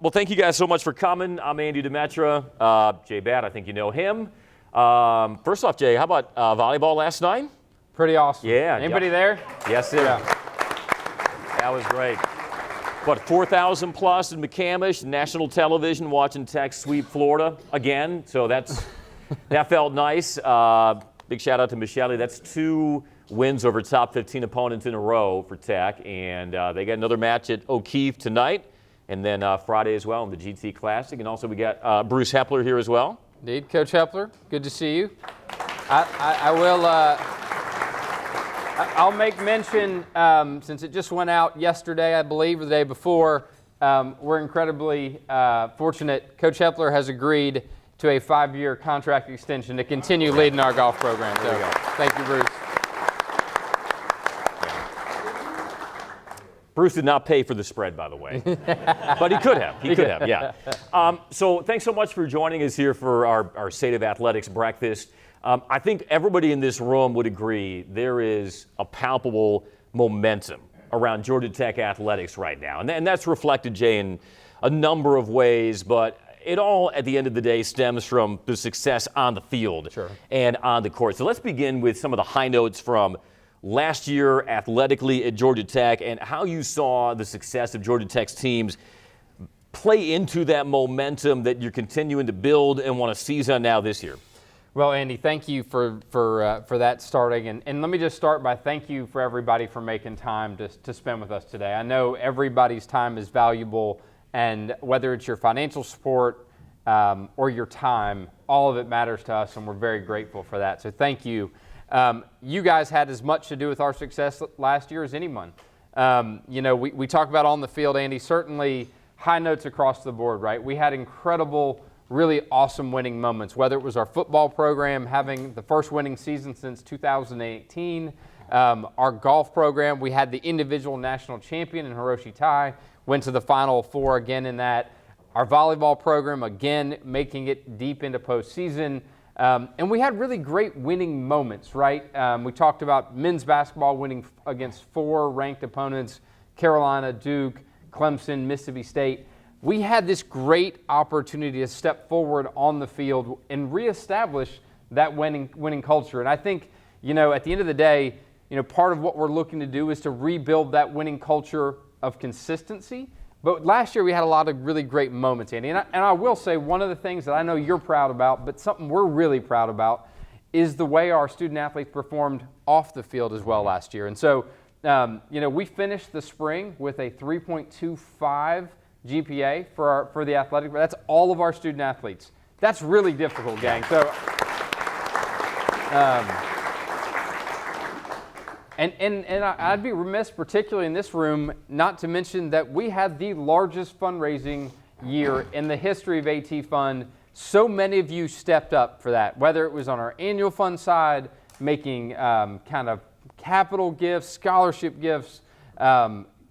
Well, thank you guys so much for coming. I'm Andy Demetra. Jay Batt, I think you know him. First off, Jay, how about volleyball last night? Pretty awesome. Yeah. Anybody there? Yes, sir. Yeah. That was great. What, 4,000 plus in McCamish, national television, watching Tech sweep Florida again. So that felt nice. Big shout out to Michele. That's 2 wins over top 15 opponents in a row for Tech, and they got another match at O'Keefe tonight, and then Friday as well in the GT Classic. And also we got Bruce Hepler here as well. Indeed, Coach Hepler, good to see you. I'll make mention, since it just went out yesterday, I believe, or the day before, we're incredibly fortunate. Coach Hepler has agreed to a 5-year contract extension to continue leading our golf program. So, thank you, Bruce. Bruce did not pay for the spread, by the way, but he could have. He could have, yeah. So thanks so much for joining us here for our State of Athletics breakfast. I think everybody in this room would agree there is a palpable momentum around Georgia Tech athletics right now, and that's reflected, Jay, in a number of ways, but it all, at the end of the day, stems from the success on the field and on the court. So let's begin with some of the high notes from last year athletically at Georgia Tech and how you saw the success of Georgia Tech's teams play into that momentum that you're continuing to build and want to seize on now this year. Well, Andy, thank you for that starting. And let me just start by thank you for everybody for making time to spend with us today. I know everybody's time is valuable, and whether it's your financial support or your time, all of it matters to us, and we're very grateful for that. So thank you. You guys had as much to do with our success last year as anyone. We talk about on the field, Andy, certainly high notes across the board, right? We had incredible, really awesome winning moments, whether it was our football program having the first winning season since 2018, our golf program, we had the individual national champion in Hiroshi Tai, went to the Final Four again in that. Our volleyball program, again, making it deep into postseason. And we had really great winning moments, right? We talked about men's basketball winning against 4 ranked opponents, Carolina, Duke, Clemson, Mississippi State. We had this great opportunity to step forward on the field and reestablish that winning culture. And I think, at the end of the day, part of what we're looking to do is to rebuild that winning culture of consistency. But last year we had a lot of really great moments, Andy. And I will say one of the things that I know you're proud about, but something we're really proud about, is the way our student athletes performed off the field as well last year. And so, we finished the spring with a 3.25 GPA for the athletic. That's all of our student athletes. That's really difficult, gang. So, And I'd be remiss, particularly in this room, not to mention that we had the largest fundraising year in the history of AT Fund. So many of you stepped up for that, whether it was on our annual fund side, making kind of capital gifts, scholarship gifts.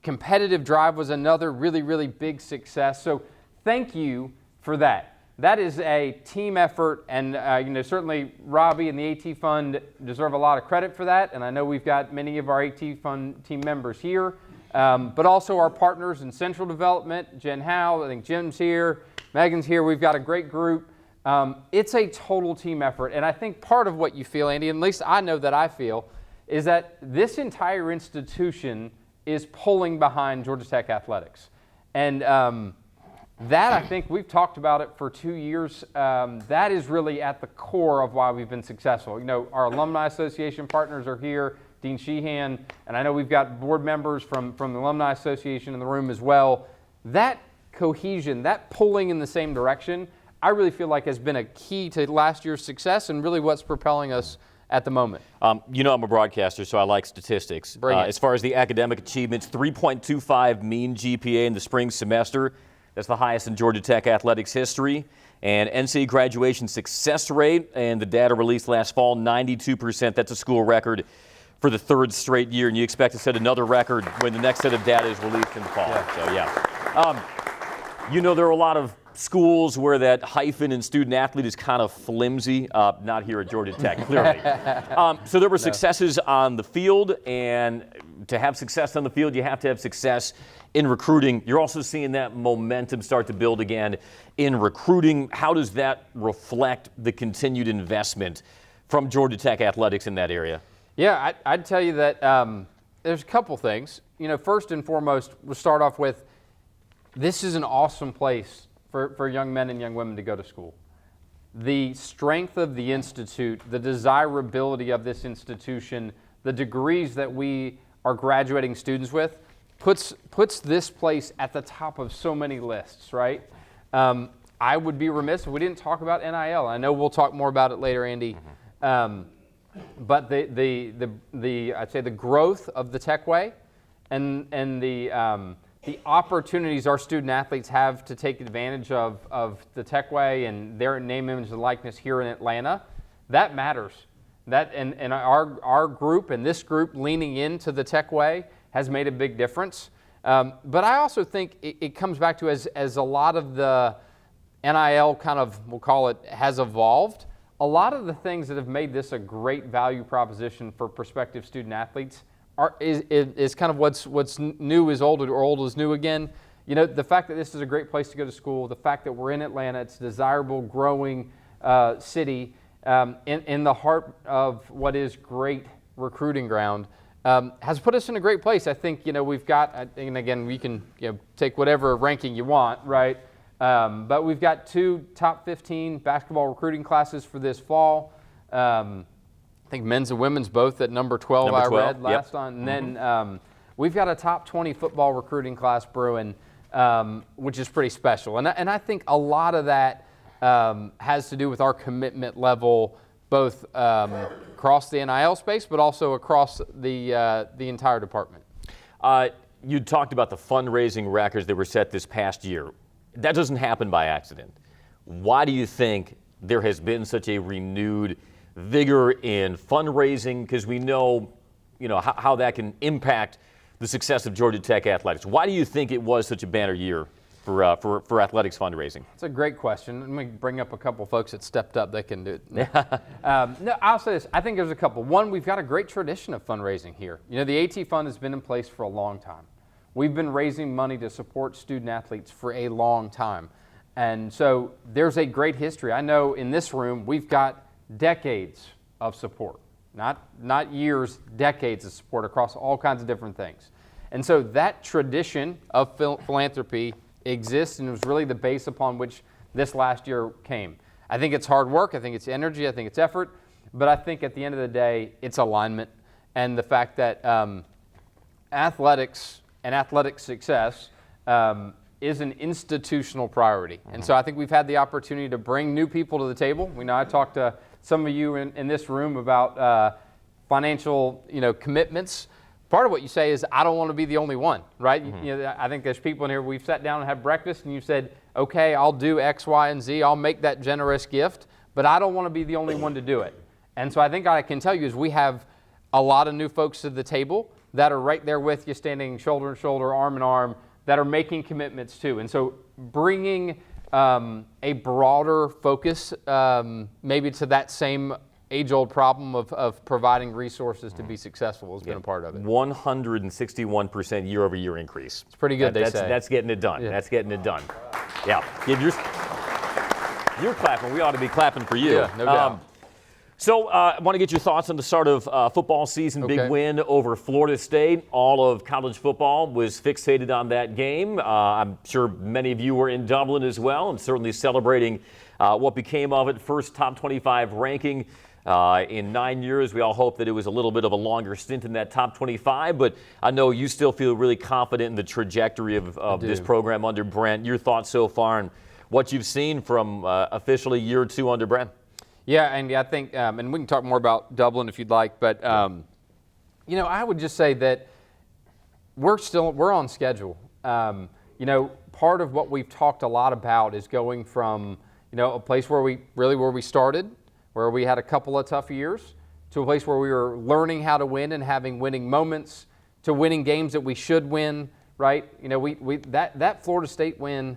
Competitive drive was another really, really big success. So thank you for that. That is a team effort, and certainly Robbie and the AT Fund deserve a lot of credit for that, and I know we've got many of our AT Fund team members here, but also our partners in Central Development, Jen Howe, I think Jim's here, Megan's here. We've got a great group. It's a total team effort, and I think part of what you feel, Andy, and at least I know that I feel, is that this entire institution is pulling behind Georgia Tech athletics. And that, I think, we've talked about it for 2 years. That is really at the core of why we've been successful. Our Alumni Association partners are here, Dean Sheehan, and I know we've got board members from the Alumni Association in the room as well. That cohesion, that pulling in the same direction, I really feel like has been a key to last year's success and really what's propelling us at the moment. I'm a broadcaster, so I like statistics. As far as the academic achievements, 3.25 mean GPA in the spring semester. That's the highest in Georgia Tech athletics history. And NCAA graduation success rate, and the data released last fall, 92%. That's a school record for the 3rd straight year, and you expect to set another record when the next set of data is released in the fall. So, You know, there are a lot of schools where that hyphen in student athlete is kind of flimsy. Not here at Georgia Tech, clearly. So there were successes on the field, and to have success on the field, you have to have success in recruiting. You're also seeing that momentum start to build again in recruiting. How does that reflect the continued investment from Georgia Tech athletics in that area? Yeah, I'd tell you that there's a couple things. You know, first and foremost, we'll start off with this is an awesome place for young men and young women to go to school. The strength of the institute, the desirability of this institution, the degrees that we are graduating students with puts this place at the top of so many lists, right? I would be remiss if we didn't talk about NIL. I know we'll talk more about it later, Andy. But I'd say the growth of the Techway and the opportunities our student athletes have to take advantage of the Techway and their name, image, and likeness here in Atlanta, that matters. That and our group and this group leaning into the Techway has made a big difference. But I also think it comes back to as a lot of the NIL kind of, we'll call it, has evolved, a lot of the things that have made this a great value proposition for prospective student athletes is kind of what's new is old or old is new again. You know, the fact that this is a great place to go to school, the fact that we're in Atlanta, it's a desirable, growing city in the heart of what is great recruiting ground, has put us in a great place. I think, you know, we've got, and again, we can, you know, take whatever ranking you want, right? But we've got 2 top 15 basketball recruiting classes for this fall. I think men's and women's both at number 12, I read last on. And then we've got a top 20 football recruiting class brewing, which is pretty special. And I think a lot of that has to do with our commitment level, both across the NIL space, but also across the entire department. You talked about the fundraising records that were set this past year. That doesn't happen by accident. Why do you think there has been such a renewed vigor in fundraising? Because we know, you know, how that can impact the success of Georgia Tech athletics. Why do you think it was such a banner year for athletics fundraising? It's a great question. Let me bring up a couple folks that stepped up that can do it. No, I'll say this. I think there's a couple. One, we've got a great tradition of fundraising here. You know, the AT Fund has been in place for a long time. We've been raising money to support student athletes for a long time. And so there's a great history. I know in this room we've got decades of support. Not years, decades of support across all kinds of different things. And so that tradition of philanthropy exists, and it was really the base upon which this last year came. I think it's hard work, I think it's energy, I think it's effort, but I think at the end of the day, it's alignment and the fact that athletics and athletic success is an institutional priority. And so I think we've had the opportunity to bring new people to the table. We know I talked to some of you in this room about financial, you know, commitments. Part of what you say is, I don't want to be the only one, right? You know, I think there's people in here, we've sat down and had breakfast and you said, okay, I'll do X, Y, and Z. I'll make that generous gift, but I don't want to be the only one to do it. And so I think I can tell you is we have a lot of new folks to the table that are right there with you, standing shoulder to shoulder, arm in arm, that are making commitments too. And so bringing a broader focus maybe to that same age-old problem of providing resources to be successful has been a part of it. 161% year-over-year increase. It's pretty good, That's getting it done. Yeah. That's getting it done. Yeah. You're clapping. We ought to be clapping for you. Yeah, no doubt. So I want to get your thoughts on the start of football season. Okay. Big win over Florida State. All of college football was fixated on that game. I'm sure many of you were in Dublin as well, and certainly celebrating what became of it. First top 25 ranking in 9 years. We all hope that it was a little bit of a longer stint in that top 25, but I know you still feel really confident in the trajectory of this program under Brent. Your thoughts so far and what you've seen from officially year 2 under Brent? Yeah, and I think, and we can talk more about Dublin if you'd like, but you know, I would just say that we're on schedule. You know, part of what we've talked a lot about is going from, you know, a place where we started, where we had a couple of tough years, to a place where we were learning how to win and having winning moments, to winning games that we should win, right? You know, that Florida State win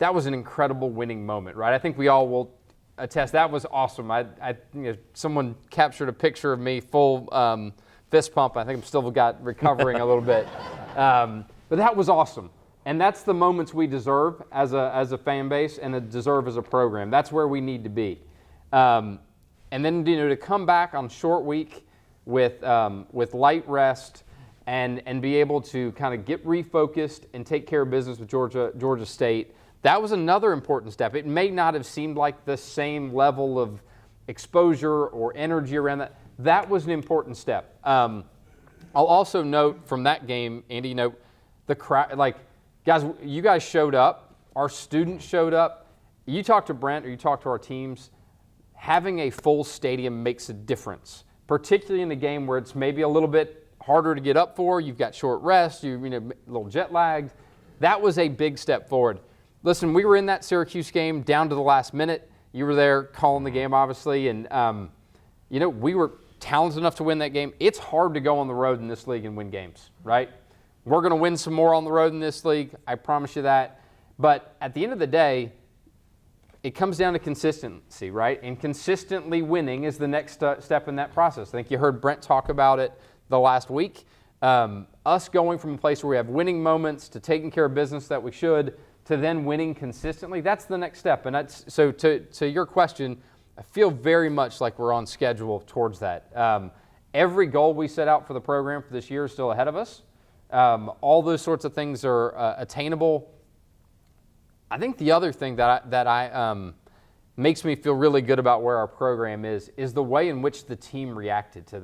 that was an incredible winning moment, right? I think we all will attest that was awesome. Someone captured a picture of me full fist pump. I think I'm still recovering a little bit, but that was awesome. And that's the moments we deserve as a fan base and deserve as a program. That's where we need to be. And then to come back on short week with light rest and be able to kind of get refocused and take care of business with Georgia State. That was another important step. It may not have seemed like the same level of exposure or energy around that. That was an important step. I'll also note from that game, Andy, the crowd, guys, you guys showed up. Our students showed up. You talk to Brent or you talk to our teams, having a full stadium makes a difference, particularly in a game where it's maybe a little bit harder to get up for. You've got short rest, you're a little jet lagged. That was a big step forward. Listen, we were in that Syracuse game down to the last minute. You were there calling the game, obviously, and we were talented enough to win that game. It's hard to go on the road in this league and win games, right? We're going to win some more on the road in this league. I promise you that. But at the end of the day, it comes down to consistency, right? And consistently winning is the next step in that process. I think you heard Brent talk about it the last week. Us going from a place where we have winning moments to taking care of business that we should to then winning consistently, that's the next step. And that's so to your question, I feel very much like we're on schedule towards that. Every goal we set out for the program for this year is still ahead of us. All those sorts of things are attainable. I think the other thing that I makes me feel really good about where our program is the way in which the team reacted to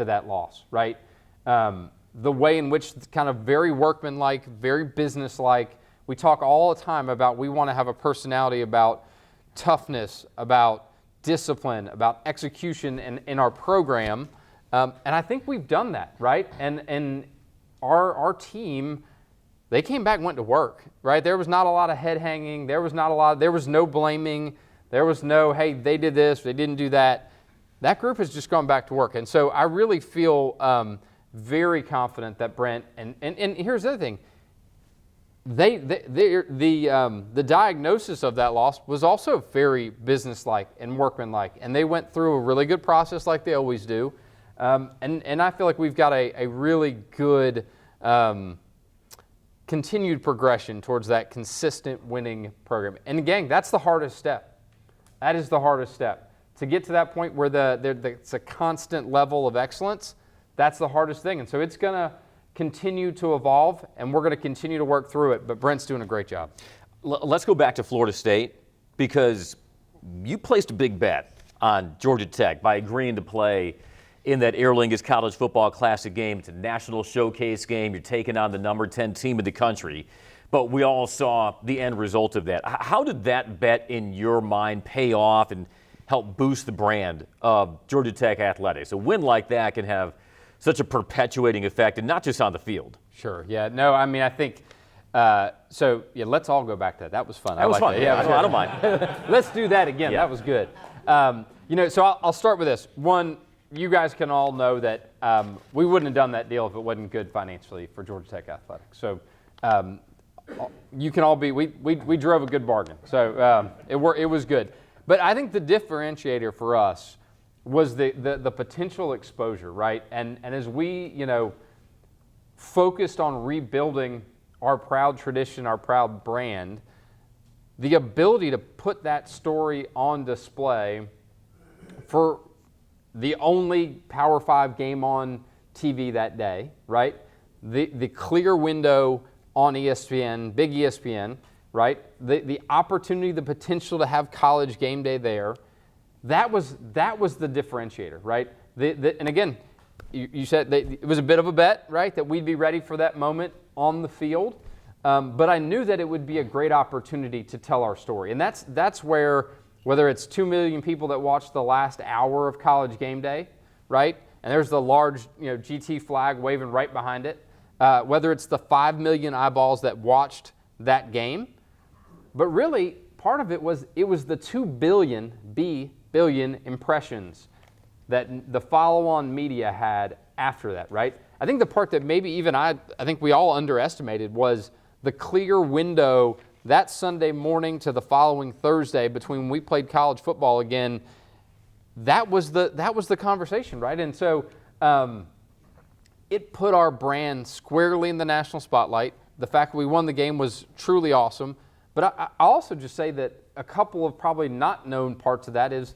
that loss, right? The way in which it's kind of very workmanlike, very businesslike. We talk all the time about we want to have a personality about toughness, about discipline, about execution in our program, and I think we've done that, right? And our team, they came back and went to work, right? There was not a lot of head hanging. There was no blaming. There was no, hey, they did this, they didn't do that. That group has just gone back to work. And so I really feel very confident that Brent, and here's the other thing, the diagnosis of that loss was also very businesslike and workmanlike. And they went through a really good process like they always do. And I feel like we've got a really good continued progression towards that consistent winning program. And gang, that's the hardest step. That is the hardest step. To get to that point where it's a constant level of excellence, that's the hardest thing. And so it's going to continue to evolve, and we're going to continue to work through it. But Brent's doing a great job. Let's go back to Florida State, because you placed a big bet on Georgia Tech by agreeing to play in that Aer Lingus College Football Classic game. It's a national showcase game. You're taking on the number 10 team in the country. But we all saw the end result of that. How did that bet in your mind pay off and help boost the brand of Georgia Tech athletics? A win like that can have such a perpetuating effect, and not just on the field. Sure. Yeah. No, I mean, I think, let's all go back to that. That was fun. That was fun. Yeah, I don't mind. Let's do that again. Yeah. That was good. So I'll start with this. One, you guys can all know that we wouldn't have done that deal if it wasn't good financially for Georgia Tech athletics. So you can all be, we drove a good bargain. So it was good. But I think the differentiator for us was the potential exposure, right? And as we, focused on rebuilding our proud tradition, our proud brand, the ability to put that story on display for the only Power 5 game on TV that day, right? The clear window on ESPN, big ESPN, right? The opportunity, the potential to have College game day there, that was the differentiator, right? And again, you said it was a bit of a bet, right? That we'd be ready for that moment on the field. But I knew that it would be a great opportunity to tell our story. And that's where, whether it's 2 million people that watched the last hour of College game day, right? And there's the large GT flag waving right behind it. Whether it's the 5 million eyeballs that watched that game. But really, part of it was the 2 billion impressions that the follow-on media had after that, right? I think the part that maybe even I think we all underestimated was the clear window that Sunday morning to the following Thursday, between when we played college football again, that was the conversation, right? And so it put our brand squarely in the national spotlight. The fact that we won the game was truly awesome. But I'll also just say that a couple of probably not known parts of that is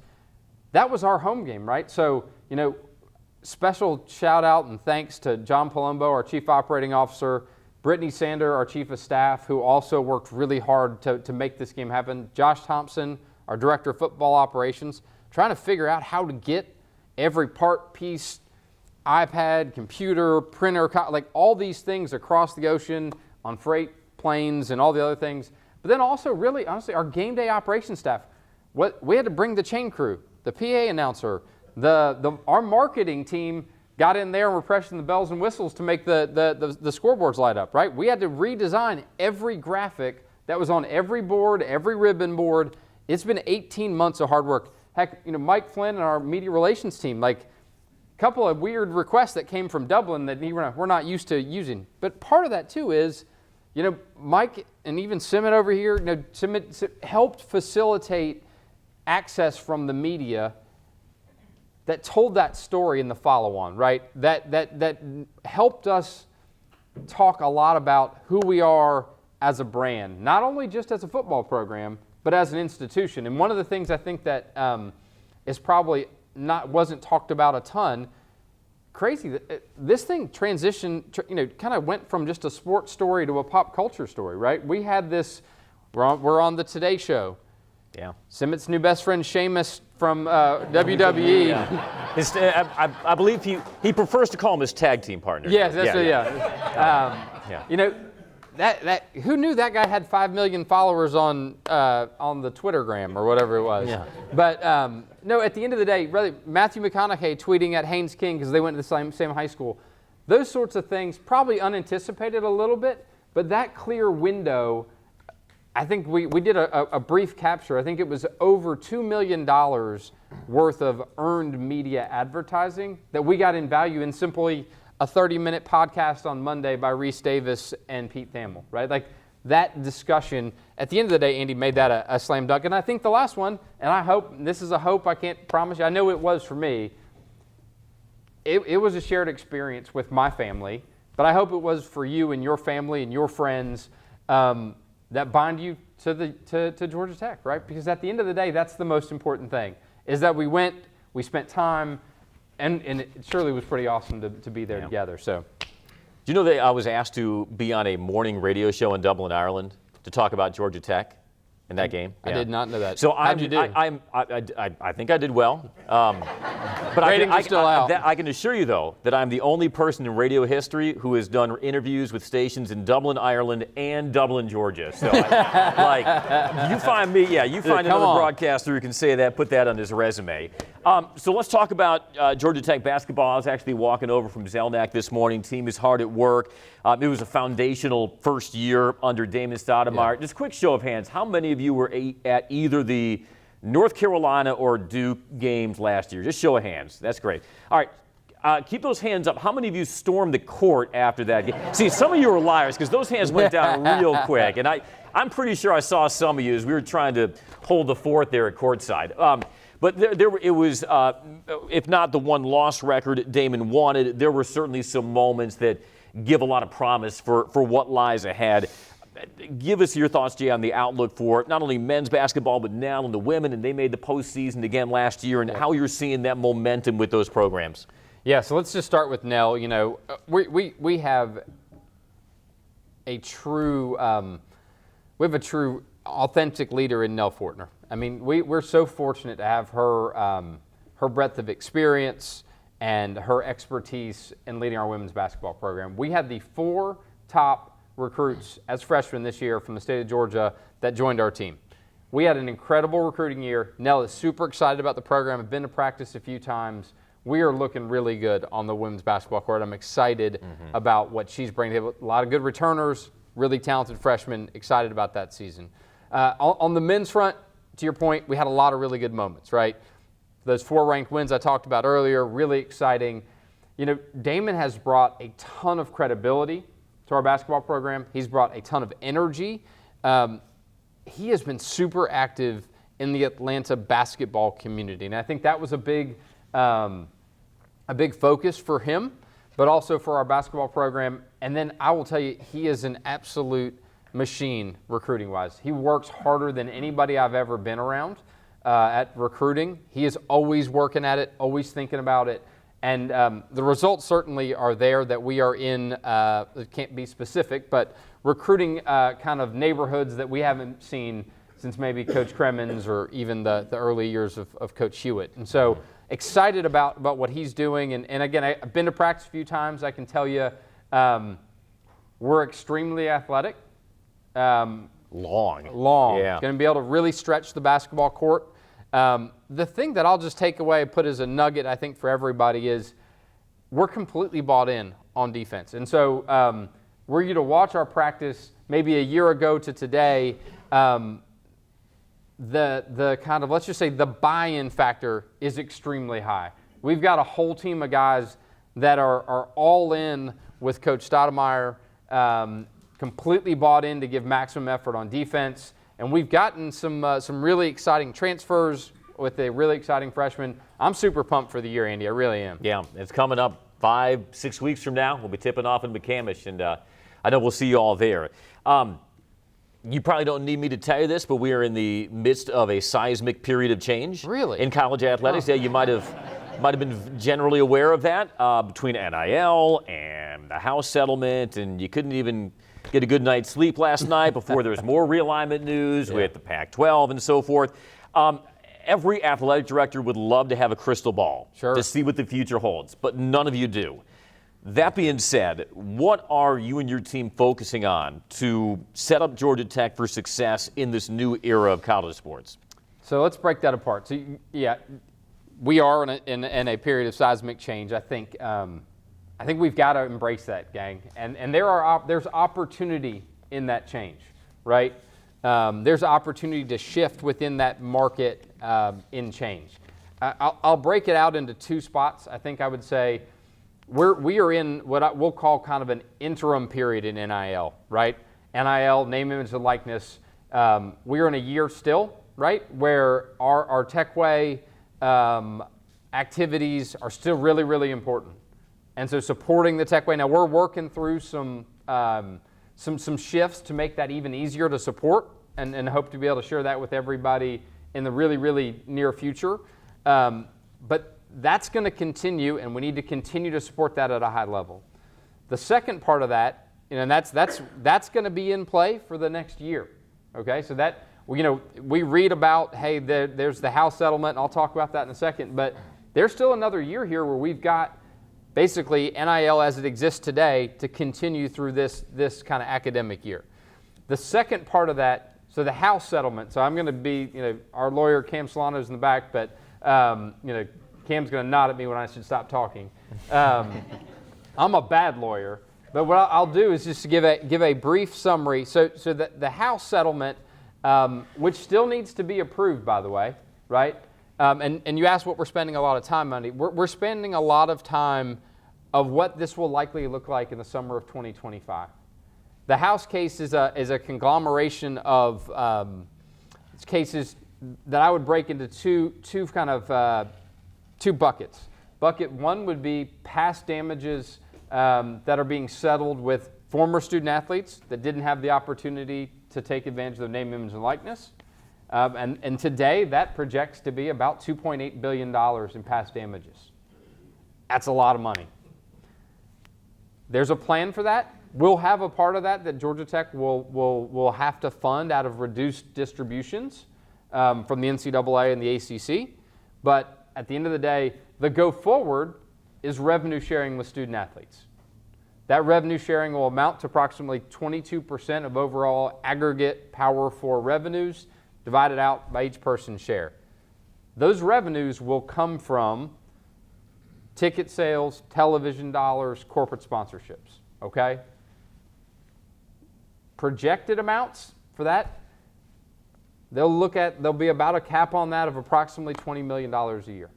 that was our home game, right? So, special shout out and thanks to John Palumbo, our Chief Operating Officer, Brittany Sander, our Chief of Staff, who also worked really hard to make this game happen, Josh Thompson, our Director of Football Operations, trying to figure out how to get every part, piece, iPad, computer, printer, like all these things across the ocean on freight planes and all the other things. But then also, really, honestly, our game day operations staff, we had to bring the chain crew, the PA announcer, our marketing team got in there and were pressing the bells and whistles to make the scoreboards light up, right? We had to redesign every graphic that was on every board, every ribbon board. It's been 18 months of hard work. Heck, Mike Flynn and our media relations team, like a couple of weird requests that came from Dublin that we're not used to using. But part of that too is, Mike and even Simmet over here, Simmet helped facilitate access from the media that told that story in the follow-on, right? That helped us talk a lot about who we are as a brand, not only just as a football program, but as an institution. And one of the things I think that is probably wasn't talked about a ton, crazy that this thing transitioned, kind of went from just a sports story to a pop culture story, right? We had this, we're on the Today Show. Yeah. Simmet's new best friend, Sheamus from WWE. Yeah. I believe he prefers to call him his tag team partner. Yes, that's That who knew that guy had 5 million followers on the Twittergram or whatever it was. Yeah. But no, at the end of the day, really, Matthew McConaughey tweeting at Haynes King because they went to the same high school. Those sorts of things, probably unanticipated a little bit, but that clear window, I think we did a brief capture. I think it was over $2 million worth of earned media advertising that we got in value in simply a 30-minute podcast on Monday by Reese Davis and Pete Thamel, right? Like that discussion, at the end of the day, Andy made that a slam dunk. And I think the last one, and I hope, this is a hope, I can't promise you, I know it was for me, it was a shared experience with my family, but I hope it was for you and your family and your friends that bind you to Georgia Tech, right? Because at the end of the day, that's the most important thing, is that we spent time, and it surely was pretty awesome to be there together. So, do you know that I was asked to be on a morning radio show in Dublin, Ireland, to talk about Georgia Tech in that game? I did not know that. So how'd you do? I think I did well. But ratings are still out. I can assure you, though, that I'm the only person in radio history who has done interviews with stations in Dublin, Ireland, and Dublin, Georgia. So, you find another broadcaster who can say that, put that on his resume. So let's talk about Georgia Tech basketball. I was actually walking over from Zelnak this morning. Team is hard at work. It was a foundational first year under Damon Stoudemire. Yeah. Just quick show of hands. How many of you were at either the North Carolina or Duke games last year? Just show of hands. That's great. All right. Keep those hands up. How many of you stormed the court after that game? See, some of you were liars because those hands went down real quick. And I'm pretty sure I saw some of you as we were trying to hold the fort there at courtside. But it was, if not the one-loss record Damon wanted, there were certainly some moments that give a lot of promise for what lies ahead. Give us your thoughts, Jay, on the outlook for not only men's basketball, but now and the women, and they made the postseason again last year, and how you're seeing that momentum with those programs. Yeah, so let's just start with Nell. We have a true, authentic leader in Nell Fortner. I mean, we're so fortunate to have her breadth of experience and her expertise in leading our women's basketball program. We had the 4 top recruits as freshmen this year from the state of Georgia that joined our team. We had an incredible recruiting year. Nell is super excited about the program. I've been to practice a few times. We are looking really good on the women's basketball court. I'm excited about what she's bringing. A lot of good returners, really talented freshmen, excited about that season. On the men's front, to your point, we had a lot of really good moments, right? Those 4 ranked wins I talked about earlier, really exciting. Damon has brought a ton of credibility to our basketball program. He's brought a ton of energy. he has been super active in the Atlanta basketball community. And I think that was a big focus for him, but also for our basketball program. And then I will tell you, he is an absolute machine recruiting-wise. He works harder than anybody I've ever been around at recruiting. He is always working at it, always thinking about it. And the results certainly are there that we are in, it can't be specific, but recruiting kind of neighborhoods that we haven't seen since maybe Coach Cremens or even the early years of Coach Hewitt. And so excited about what he's doing. And again, I've been to practice a few times. I can tell you we're extremely athletic. Long. Yeah. Going to be able to really stretch the basketball court. The thing that I'll just take away and put as a nugget, I think, for everybody is we're completely bought in on defense. And so were you to watch our practice maybe a year ago to today, the kind of, let's just say, the buy-in factor is extremely high. We've got a whole team of guys that are all in with Coach Stoudemire, completely bought in to give maximum effort on defense. And we've gotten some really exciting transfers with a really exciting freshman. I'm super pumped for the year, Andy. I really am. Yeah, it's coming up 5-6 weeks from now. We'll be tipping off in McCamish, and I know we'll see you all there. You probably don't need me to tell you this, but we are in the midst of a seismic period of change. Really? In college athletics. Yeah, you might have been generally aware of that between NIL and the House settlement, and you couldn't even get a good night's sleep last night before there was more realignment news with the Pac-12 and so forth. Every athletic director would love to have a crystal ball to see what the future holds, but none of you do. That being said, what are you and your team focusing on to set up Georgia Tech for success in this new era of college sports? So let's break that apart. So yeah, we are in a period of seismic change. I think we've got to embrace that, gang. And there's opportunity in that change, right? There's opportunity to shift within that market in change. I'll break it out into two spots. I think I would say we are in what we'll call kind of an interim period in NIL, right? NIL, name, image, and likeness. We are in a year still, right, where our Techway activities are still really, really important. And so supporting the Techway. Now we're working through some shifts to make that even easier to support, and hope to be able to share that with everybody in the really, really near future. But that's going to continue, and we need to continue to support that at a high level. The second part of that, and that's going to be in play for the next year. Okay, so that we read about, hey, there's the House settlement, and I'll talk about that in a second. But there's still another year here where we've got basically NIL as it exists today to continue through this kind of academic year. The second part of that, so the House settlement. So I'm going to be, our lawyer Cam Solano's in the back, but Cam's going to nod at me when I should stop talking. I'm a bad lawyer, but what I'll do is just to give a brief summary. So the House settlement, which still needs to be approved, by the way, right? And you asked what we're spending a lot of time on. We're spending a lot of time of what this will likely look like in the summer of 2025. The House case is a conglomeration of cases that I would break into two kind of two buckets. Bucket one would be past damages that are being settled with former student athletes that didn't have the opportunity to take advantage of their name, image, and likeness. And today that projects to be about $2.8 billion in past damages. That's a lot of money. There's a plan for that. We'll have a part of that Georgia Tech will have to fund out of reduced distributions from the NCAA and the ACC. But at the end of the day, the go forward is revenue sharing with student athletes. That revenue sharing will amount to approximately 22% of overall aggregate Power 4 revenues divided out by each person's share. Those revenues will come from ticket sales, television dollars, corporate sponsorships, okay? Projected amounts for that, there'll be about a cap on that of approximately $20 million a year.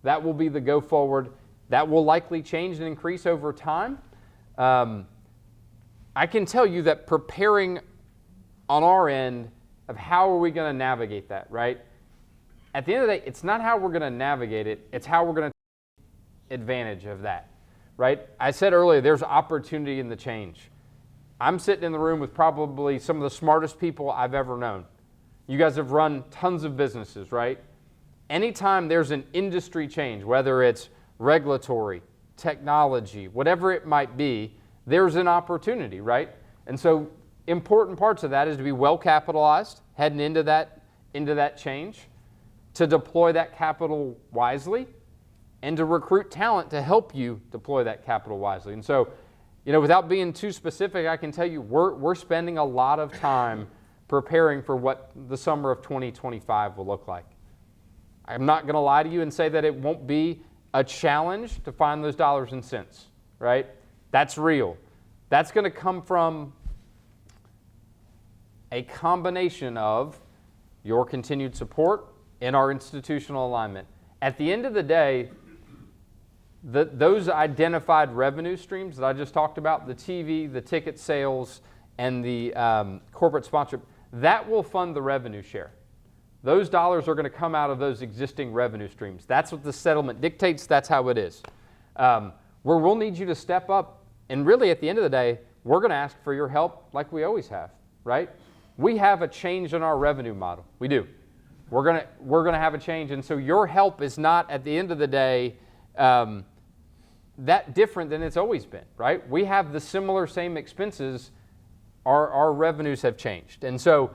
That will be the go forward. That will likely change and increase over time. I can tell you that preparing on our end of how are we going to navigate that, right? At the end of the day, it's not how we're going to navigate it, it's how we're going to take advantage of that, right? I said earlier, there's opportunity in the change. I'm sitting in the room with probably some of the smartest people I've ever known. You guys have run tons of businesses, right? Anytime there's an industry change, whether it's regulatory, technology, whatever it might be, there's an opportunity, right? And so important parts of that is to be well capitalized heading into that change, to deploy that capital wisely, and to recruit talent to help you deploy that capital wisely. And so, without being too specific, I can tell you we're spending a lot of time preparing for what the summer of 2025 will look like. I'm not going to lie to you and say that it won't be a challenge to find those dollars and cents, right? That's real. That's going to come from a combination of your continued support and our institutional alignment. At the end of the day, those identified revenue streams that I just talked about, the TV, the ticket sales, and the corporate sponsorship, that will fund the revenue share. Those dollars are going to come out of those existing revenue streams. That's what the settlement dictates. That's how it is. Where we'll need you to step up, and really at the end of the day, we're going to ask for your help like we always have, right? We have a change in our revenue model. We do. We're going to have a change, and so your help is not, at the end of the day, that different than it's always been, right? We have the same expenses. Our revenues have changed. And so,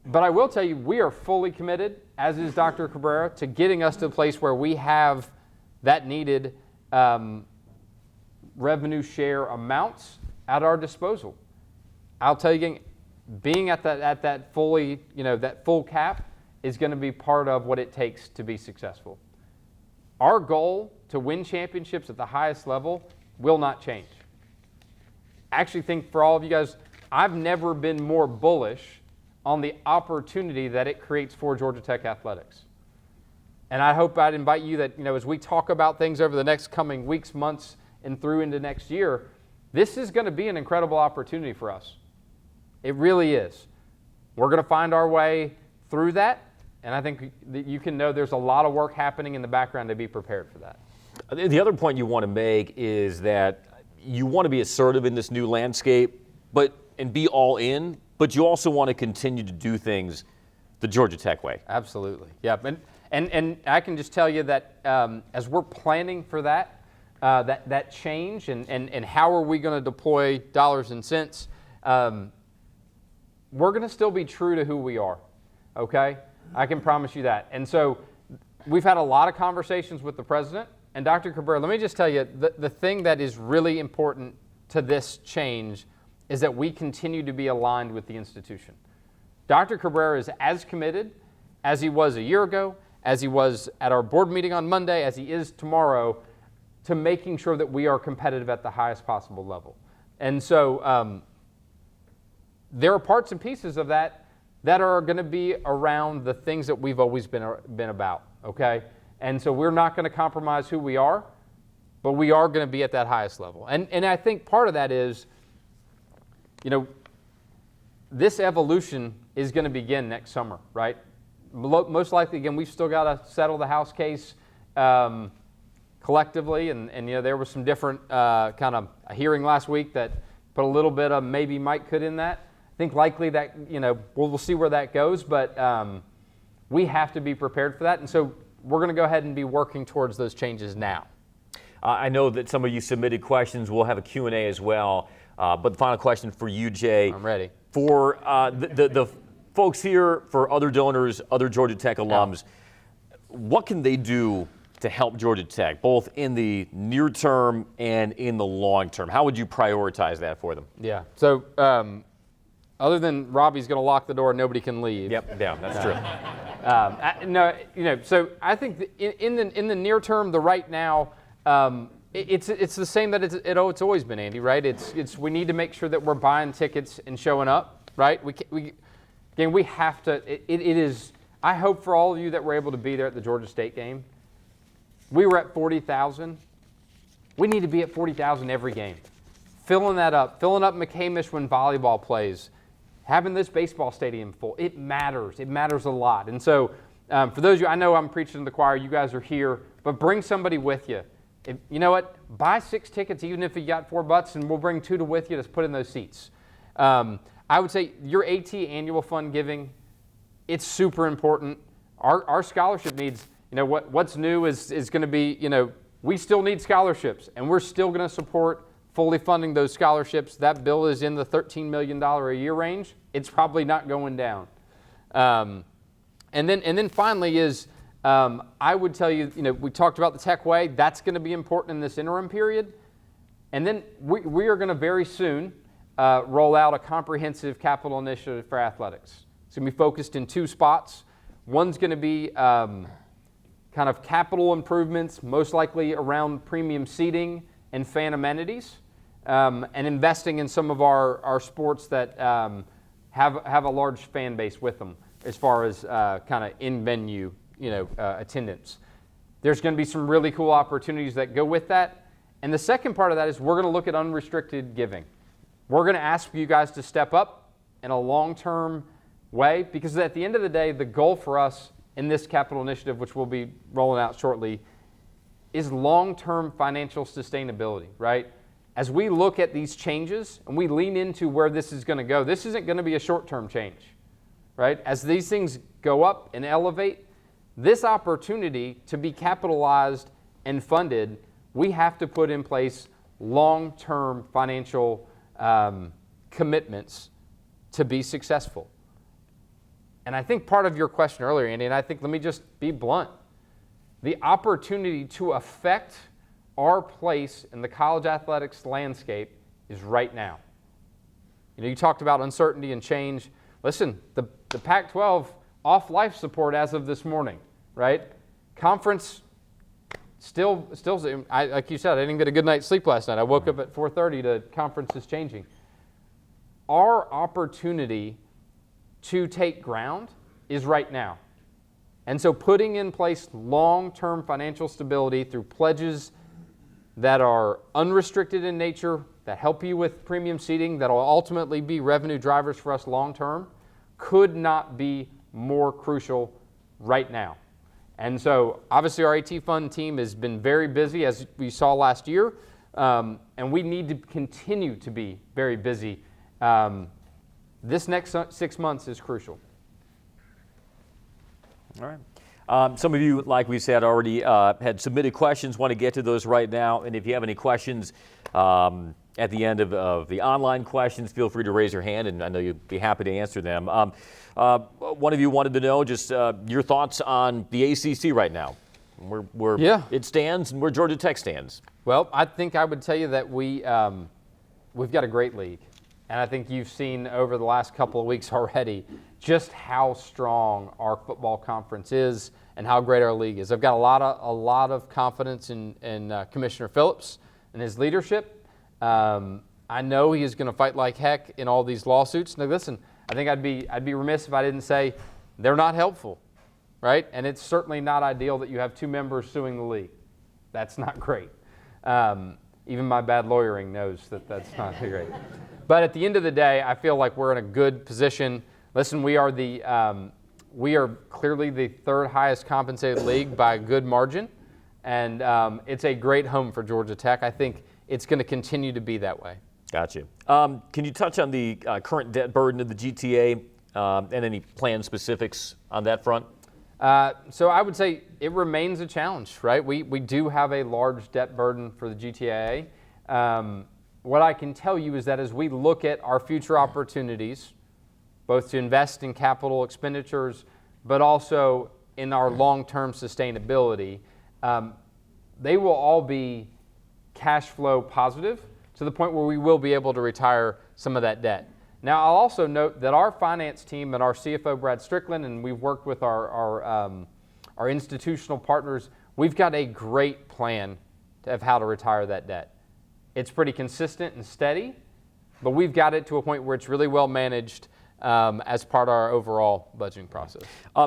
but I will tell you, we are fully committed, as is Dr. Cabrera, to getting us to the place where we have that needed revenue share amounts at our disposal. I'll tell you again, being at that fully, that full cap is going to be part of what it takes to be successful. Our goal to win championships at the highest level will not change. I actually think for all of you guys, I've never been more bullish on the opportunity that it creates for Georgia Tech athletics. And I hope I'd invite you that, as we talk about things over the next coming weeks, months, and through into next year, this is going to be an incredible opportunity for us. It really is. We're going to find our way through that, and I think that you can know there's a lot of work happening in the background to be prepared for that. The other point you want to make is that you want to be assertive in this new landscape, and be all in, but you also want to continue to do things the Georgia Tech way. Absolutely. Yeah. And I can just tell you that as we're planning for that change and how are we going to deploy dollars and cents, we're going to still be true to who we are. Okay? I can promise you that. And so we've had a lot of conversations with the president. And Dr. Cabrera, let me just tell you, the thing that is really important to this change is that we continue to be aligned with the institution. Dr. Cabrera is as committed as he was a year ago, as he was at our board meeting on Monday, as he is tomorrow, to making sure that we are competitive at the highest possible level. And so there are parts and pieces of that are going to be around the things that we've always been about, okay? And so we're not going to compromise who we are, but we are going to be at that highest level. And I think part of that is, this evolution is going to begin next summer, right? Most likely, again, we've still got to settle the House case collectively, and there was some different kind of a hearing last week that put a little bit of maybe could in that. I think likely that, we'll see where that goes, but we have to be prepared for that, and so we're going to go ahead and be working towards those changes now. I know that some of you submitted questions. We'll have a Q&A as well. But the final question for you, Jay. I'm ready. For the folks here, for other donors, other Georgia Tech alums, what can they do to help Georgia Tech, both in the near term and in the long term? How would you prioritize that for them? Yeah. So other than Robbie's going to lock the door and nobody can leave. Yep. Yeah, that's true. So I think in the near term, the right now, it's the same that it's always been, Andy, right? It's we need to make sure that we're buying tickets and showing up, right? We have to. It is. I hope for all of you that were able to be there at the Georgia State game. We were at 40,000. We need to be at 40,000 every game, filling that up, filling up McCamish when volleyball plays. having this baseball stadium full, it matters. It matters a lot. And so for those of you, I know I'm preaching to the choir, you guys are here, but bring somebody with you. You know what? Buy 6 tickets, even if you got $4, and we'll bring 2 with you to put in those seats. I would say your AT annual fund giving, it's super important. Our scholarship needs, what's new is going to be, we still need scholarships, and we're still going to support fully funding those scholarships. That bill is in the $13 million a year range. It's probably not going down. And then finally is, I would tell you, we talked about the Tech Way. That's going to be important in this interim period. And then we are going to very soon roll out a comprehensive capital initiative for athletics. It's going to be focused in 2 spots. One's going to be kind of capital improvements, most likely around premium seating and fan amenities, and investing in some of our sports that have a large fan base with them as far as kind of in-venue attendance. There's going to be some really cool opportunities that go with that. And the second part of that is we're going to look at unrestricted giving. We're going to ask you guys to step up in a long-term way, because at the end of the day, the goal for us in this capital initiative, which we'll be rolling out shortly, is long-term financial sustainability, right? As we look at these changes and we lean into where this is going to go, this isn't going to be a short-term change, right? As these things go up and elevate, this opportunity to be capitalized and funded, we have to put in place long-term financial commitments to be successful. And I think part of your question earlier, Andy, and I think, let me just be blunt, the opportunity to affect our place in the college athletics landscape is right now. You talked about uncertainty and change. Listen, the Pac-12 off life support as of this morning, right? Conference still, like you said, I didn't get a good night's sleep last night. I woke up at 4:30 to conference is changing. Our opportunity to take ground is right now. And so putting in place long-term financial stability through pledges that are unrestricted in nature, that help you with premium seating, that will ultimately be revenue drivers for us long-term, could not be more crucial right now. And so obviously our AT Fund team has been very busy, as we saw last year, and we need to continue to be very busy. This next 6 months is crucial. All right. Some of you, like we said, already had submitted questions, want to get to those right now. And if you have any questions at the end of the online questions, feel free to raise your hand, and I know you'd be happy to answer them. One of you wanted to know just your thoughts on the ACC right now, where it stands and where Georgia Tech stands. Well, I think I would tell you that we've got a great league. And I think you've seen over the last couple of weeks already just how strong our football conference is and how great our league is. I've got a lot of confidence in Commissioner Phillips and his leadership. I know he is going to fight like heck in all these lawsuits. Now, listen, I think I'd be remiss if I didn't say they're not helpful, right? And it's certainly not ideal that you have 2 members suing the league. That's not great. Even my bad lawyering knows that that's not great. But at the end of the day, I feel like we're in a good position. Listen, we are clearly the 3rd highest compensated league by a good margin, and it's a great home for Georgia Tech. I think it's going to continue to be that way. Gotcha. Can you touch on the current debt burden of the GTA and any planned specifics on that front? So I would say it remains a challenge, right? We do have a large debt burden for the GTAA. What I can tell you is that as we look at our future opportunities, both to invest in capital expenditures, but also in our long-term sustainability, they will all be cash flow positive to the point where we will be able to retire some of that debt. Now, I'll also note that our finance team and our CFO, Brad Strickland, and we've worked with our institutional partners, we've got a great plan of how to retire that debt. It's pretty consistent and steady, but we've got it to a point where it's really well managed as part of our overall budgeting process.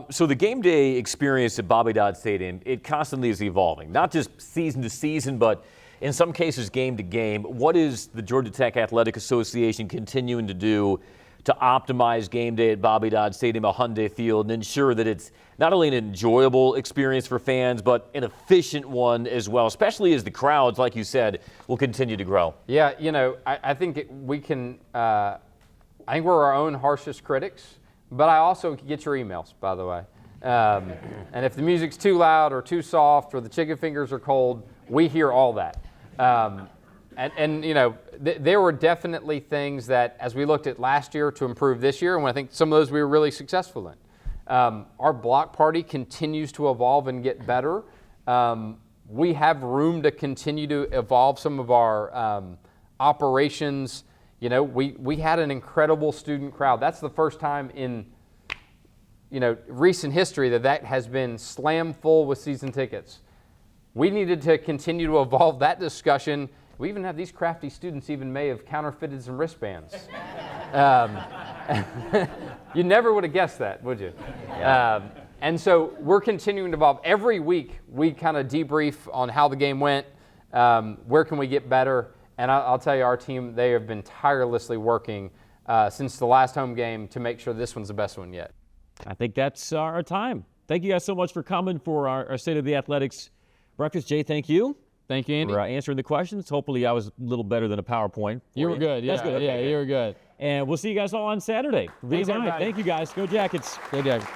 So the game day experience at Bobby Dodd Stadium, it constantly is evolving, not just season to season, but in some cases game to game. What is the Georgia Tech Athletic Association continuing to do to optimize game day at Bobby Dodd Stadium, a Hyundai Field, and ensure that it's not only an enjoyable experience for fans, but an efficient one as well, especially as the crowds, like you said, will continue to grow? Yeah, I think we can, I think we're our own harshest critics, but I also get your emails, by the way. And if the music's too loud or too soft or the chicken fingers are cold, we hear all that. There were definitely things that, as we looked at last year to improve this year, and I think some of those we were really successful in. Our block party continues to evolve and get better. We have room to continue to evolve some of our operations. We had an incredible student crowd. That's the first time in recent history that has been slam full with season tickets. We needed to continue to evolve that discussion. We even have these crafty students may have counterfeited some wristbands. You never would have guessed that, would you? Yeah. And so we're continuing to evolve. Every week we kind of debrief on how the game went, where can we get better, and I'll tell you, our team, they have been tirelessly working since the last home game to make sure this one's the best one yet. I think that's our time. Thank you guys so much for coming for our State of the Athletics breakfast. Jay, thank you. Thank you, Andy. For answering the questions. Hopefully I was a little better than a PowerPoint. You were good. Yeah, that's good. Okay, yeah, you were good. And we'll see you guys all on Saturday. Thank you guys. Go Jackets. Go Jackets.